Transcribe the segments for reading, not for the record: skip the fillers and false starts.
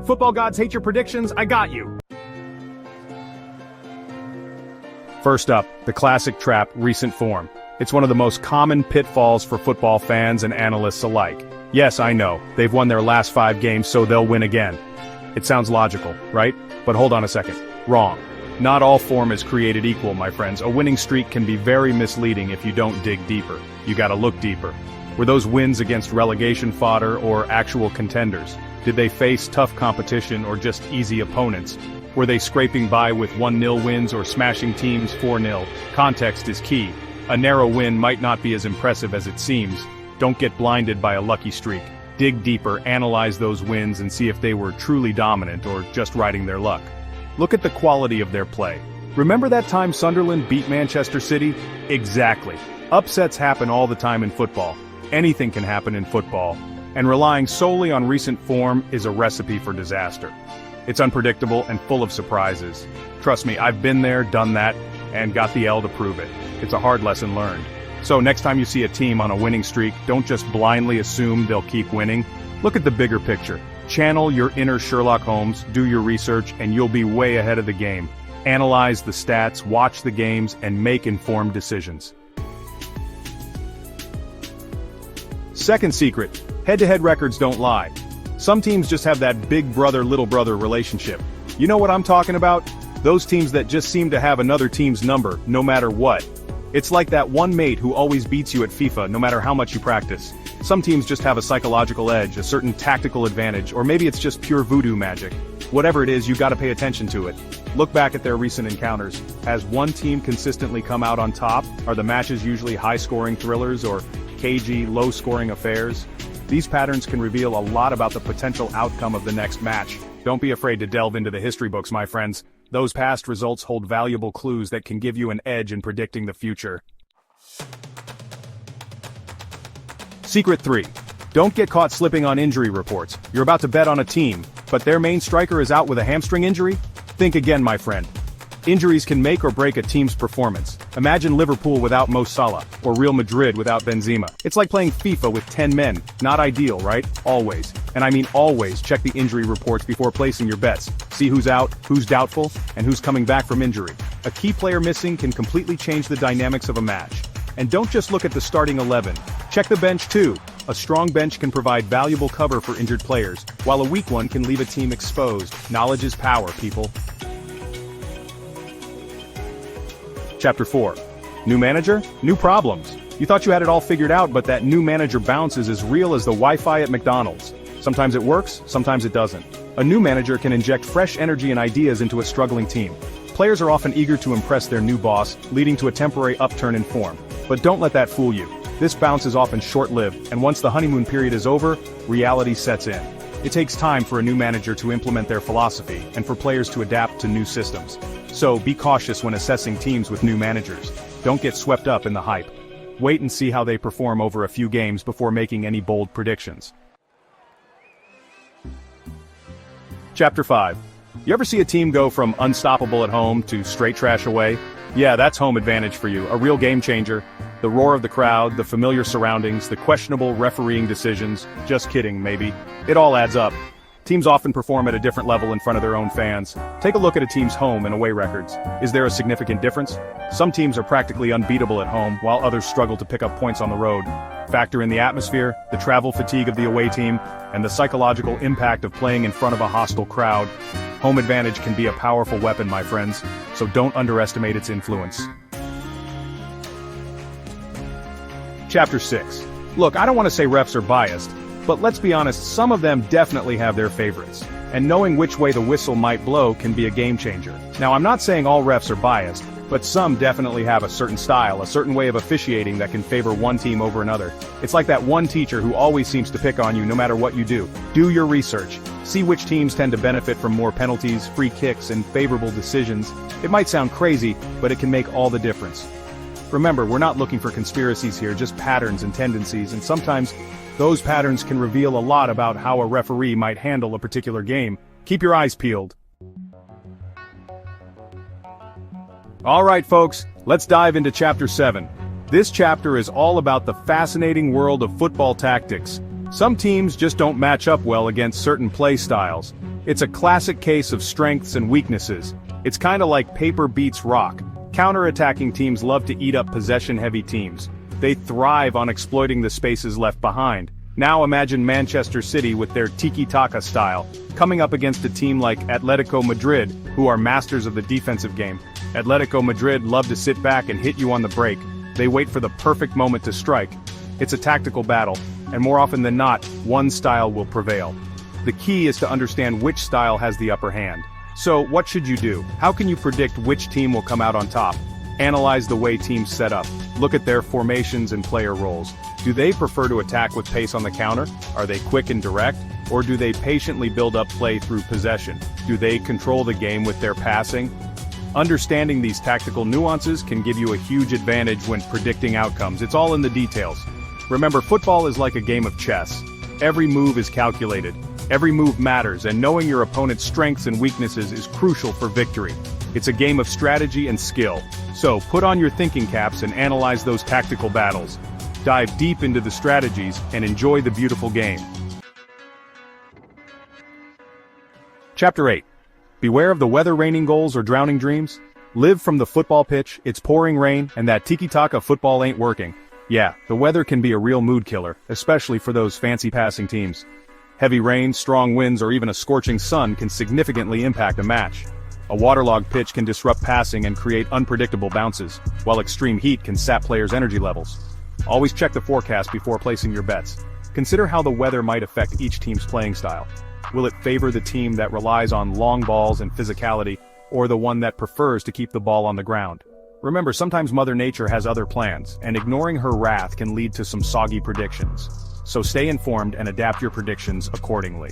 Football gods hate your predictions, I got you. First up, the classic trap, recent form. It's one of the most common pitfalls for football fans and analysts alike. Yes, I know, they've won their last 5 games, so they'll win again. It sounds logical, right? But hold on a second. Wrong. Not all form is created equal, my friends. A winning streak can be very misleading if you don't dig deeper. You gotta look deeper. Were those wins against relegation fodder or actual contenders? Did they face tough competition or just easy opponents? Were they scraping by with 1-0 wins or smashing teams 4-0? Context is key. A narrow win might not be as impressive as it seems. Don't get blinded by a lucky streak. Dig deeper, analyze those wins and see if they were truly dominant or just riding their luck. Look at the quality of their play. Remember that time Sunderland beat Manchester City? Exactly. Upsets happen all the time in football. Anything can happen in football. And relying solely on recent form is a recipe for disaster. It's unpredictable and full of surprises. Trust me, I've been there, done that, and got the L to prove it. It's a hard lesson learned. So next time you see a team on a winning streak, don't just blindly assume they'll keep winning. Look at the bigger picture. Channel your inner Sherlock Holmes, do your research, and you'll be way ahead of the game. Analyze the stats, watch the games, and make informed decisions. Second secret, head-to-head records don't lie. Some teams just have that big brother-little brother relationship. You know what I'm talking about? Those teams that just seem to have another team's number, no matter what. It's like that one mate who always beats you at FIFA, no matter how much you practice. Some teams just have a psychological edge, a certain tactical advantage, or maybe it's just pure voodoo magic. Whatever it is, you gotta pay attention to it. Look back at their recent encounters. Has one team consistently come out on top? Are the matches usually high-scoring thrillers or cagey, low-scoring affairs? These patterns can reveal a lot about the potential outcome of the next match. Don't be afraid to delve into the history books, my friends. Those past results hold valuable clues that can give you an edge in predicting the future. Secret 3. Don't get caught slipping on injury reports. You're about to bet on a team, but their main striker is out with a hamstring injury? Think again, my friend. Injuries can make or break a team's performance. Imagine Liverpool without Mo Salah, or Real Madrid without Benzema. It's like playing FIFA with 10 men. Not ideal, right? Always. And I mean always check the injury reports before placing your bets. See who's out, who's doubtful, and who's coming back from injury. A key player missing can completely change the dynamics of a match. And don't just look at the starting 11. Check the bench too. A strong bench can provide valuable cover for injured players, while a weak one can leave a team exposed. Knowledge is power, people. Chapter 4. New manager? New problems. You thought you had it all figured out, but that new manager bounce is as real as the Wi-Fi at McDonald's. Sometimes it works, sometimes it doesn't. A new manager can inject fresh energy and ideas into a struggling team. Players are often eager to impress their new boss, leading to a temporary upturn in form. But don't let that fool you. This bounce is often short-lived, and once the honeymoon period is over, reality sets in. It takes time for a new manager to implement their philosophy, and for players to adapt to new systems. So, be cautious when assessing teams with new managers. Don't get swept up in the hype. Wait and see how they perform over a few games before making any bold predictions. Chapter 5. You ever see a team go from unstoppable at home to straight trash away? Yeah, that's home advantage for you, a real game changer. The roar of the crowd, the familiar surroundings, the questionable refereeing decisions. Just kidding, maybe. It all adds up. Teams often perform at a different level in front of their own fans. Take a look at a team's home and away records. Is there a significant difference? Some teams are practically unbeatable at home, while others struggle to pick up points on the road. Factor in the atmosphere, the travel fatigue of the away team, and the psychological impact of playing in front of a hostile crowd. Home advantage can be a powerful weapon, my friends, so don't underestimate its influence. Chapter 6. Look, I don't want to say refs are biased, but let's be honest, some of them definitely have their favorites. And knowing which way the whistle might blow can be a game changer. Now, I'm not saying all refs are biased, but some definitely have a certain style, a certain way of officiating that can favor one team over another. It's like that one teacher who always seems to pick on you no matter what you do. Do your research. See which teams tend to benefit from more penalties, free kicks, and favorable decisions. It might sound crazy, but it can make all the difference. Remember, we're not looking for conspiracies here, just patterns and tendencies, and sometimes those patterns can reveal a lot about how a referee might handle a particular game. Keep your eyes peeled. Alright folks, let's dive into Chapter 7. This chapter is all about the fascinating world of football tactics. Some teams just don't match up well against certain play styles. It's a classic case of strengths and weaknesses. It's kinda like paper beats rock. Counter-attacking teams love to eat up possession-heavy teams. They thrive on exploiting the spaces left behind. Now imagine Manchester City with their tiki-taka style, coming up against a team like Atletico Madrid, who are masters of the defensive game. Atletico Madrid love to sit back and hit you on the break. They wait for the perfect moment to strike. It's a tactical battle, and more often than not, one style will prevail. The key is to understand which style has the upper hand. So, what should you do? How can you predict which team will come out on top? Analyze the way teams set up. Look at their formations and player roles. Do they prefer to attack with pace on the counter? Are they quick and direct? Or do they patiently build up play through possession? Do they control the game with their passing? Understanding these tactical nuances can give you a huge advantage when predicting outcomes. It's all in the details. Remember, football is like a game of chess. Every move is calculated. Every move matters, and knowing your opponent's strengths and weaknesses is crucial for victory. It's a game of strategy and skill. So, put on your thinking caps and analyze those tactical battles. Dive deep into the strategies and enjoy the beautiful game. Chapter 8. Beware of the weather raining goals or drowning dreams. Live from the football pitch, it's pouring rain, and that tiki-taka football ain't working. Yeah, the weather can be a real mood killer, especially for those fancy passing teams. Heavy rain, strong winds, or even a scorching sun can significantly impact a match. A waterlogged pitch can disrupt passing and create unpredictable bounces, while extreme heat can sap players' energy levels. Always check the forecast before placing your bets. Consider how the weather might affect each team's playing style. Will it favor the team that relies on long balls and physicality, or the one that prefers to keep the ball on the ground? Remember, sometimes Mother Nature has other plans, and ignoring her wrath can lead to some soggy predictions. So stay informed and adapt your predictions accordingly.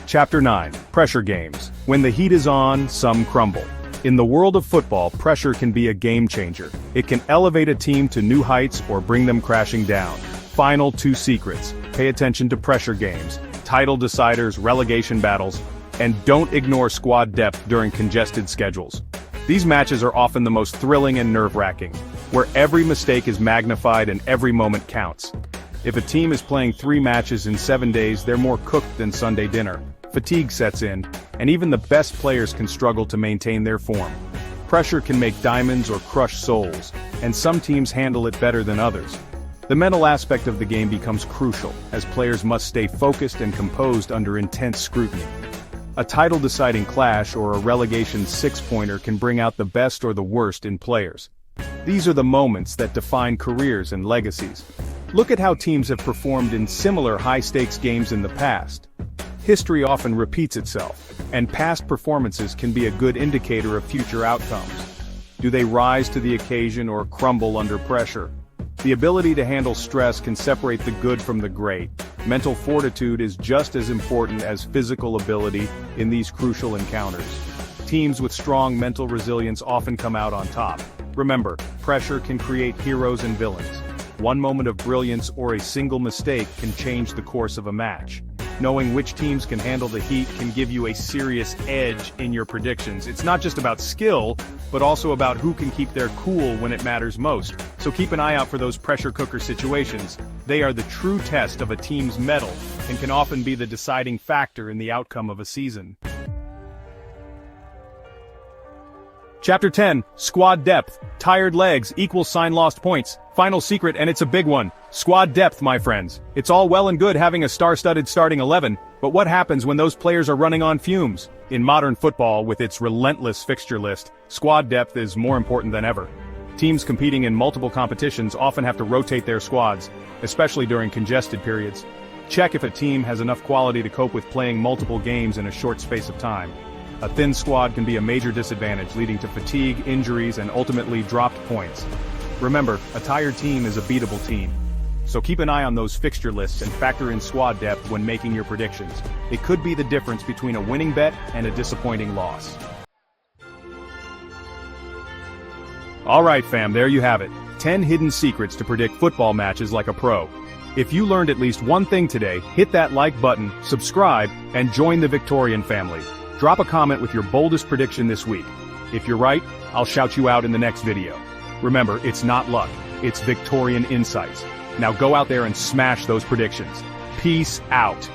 Chapter 9. Pressure Games. When the heat is on, some crumble. In the world of football, pressure can be a game changer. It can elevate a team to new heights or bring them crashing down. Final 2 secrets. Pay attention to pressure games, title deciders, relegation battles, and don't ignore squad depth during congested schedules. These matches are often the most thrilling and nerve-wracking, where every mistake is magnified and every moment counts. If a team is playing 3 matches in 7 days, they're more cooked than Sunday dinner. Fatigue sets in, and even the best players can struggle to maintain their form. Pressure can make diamonds or crush souls, and some teams handle it better than others. The mental aspect of the game becomes crucial, as players must stay focused and composed under intense scrutiny. A title-deciding clash or a relegation 6-pointer can bring out the best or the worst in players. These are the moments that define careers and legacies. Look at how teams have performed in similar high-stakes games in the past. History often repeats itself, and past performances can be a good indicator of future outcomes. Do they rise to the occasion or crumble under pressure? The ability to handle stress can separate the good from the great. Mental fortitude is just as important as physical ability in these crucial encounters. Teams with strong mental resilience often come out on top. Remember, pressure can create heroes and villains. One moment of brilliance or a single mistake can change the course of a match. Knowing which teams can handle the heat can give you a serious edge in your predictions. It's not just about skill, but also about who can keep their cool when it matters most. So keep an eye out for those pressure cooker situations. They are the true test of a team's mettle, and can often be the deciding factor in the outcome of a season. Chapter 10. Squad Depth. Tired legs equals sign lost points. Final secret, and it's a big one. Squad depth, my friends. It's all well and good having a star-studded starting 11, but what happens when those players are running on fumes? In modern football, with its relentless fixture list, squad depth is more important than ever. Teams competing in multiple competitions often have to rotate their squads, especially during congested periods. Check if a team has enough quality to cope with playing multiple games in a short space of time. A thin squad can be a major disadvantage, leading to fatigue, injuries, and ultimately dropped points. Remember, a tired team is a beatable team. So keep an eye on those fixture lists and factor in squad depth when making your predictions. It could be the difference between a winning bet and a disappointing loss. Alright fam, there you have it. 10 hidden secrets to predict football matches like a pro. If you learned at least one thing today, hit that like button, subscribe, and join the Victorian family. Drop a comment with your boldest prediction this week. If you're right, I'll shout you out in the next video. Remember, it's not luck, it's Victorian insights. Now go out there and smash those predictions. Peace out.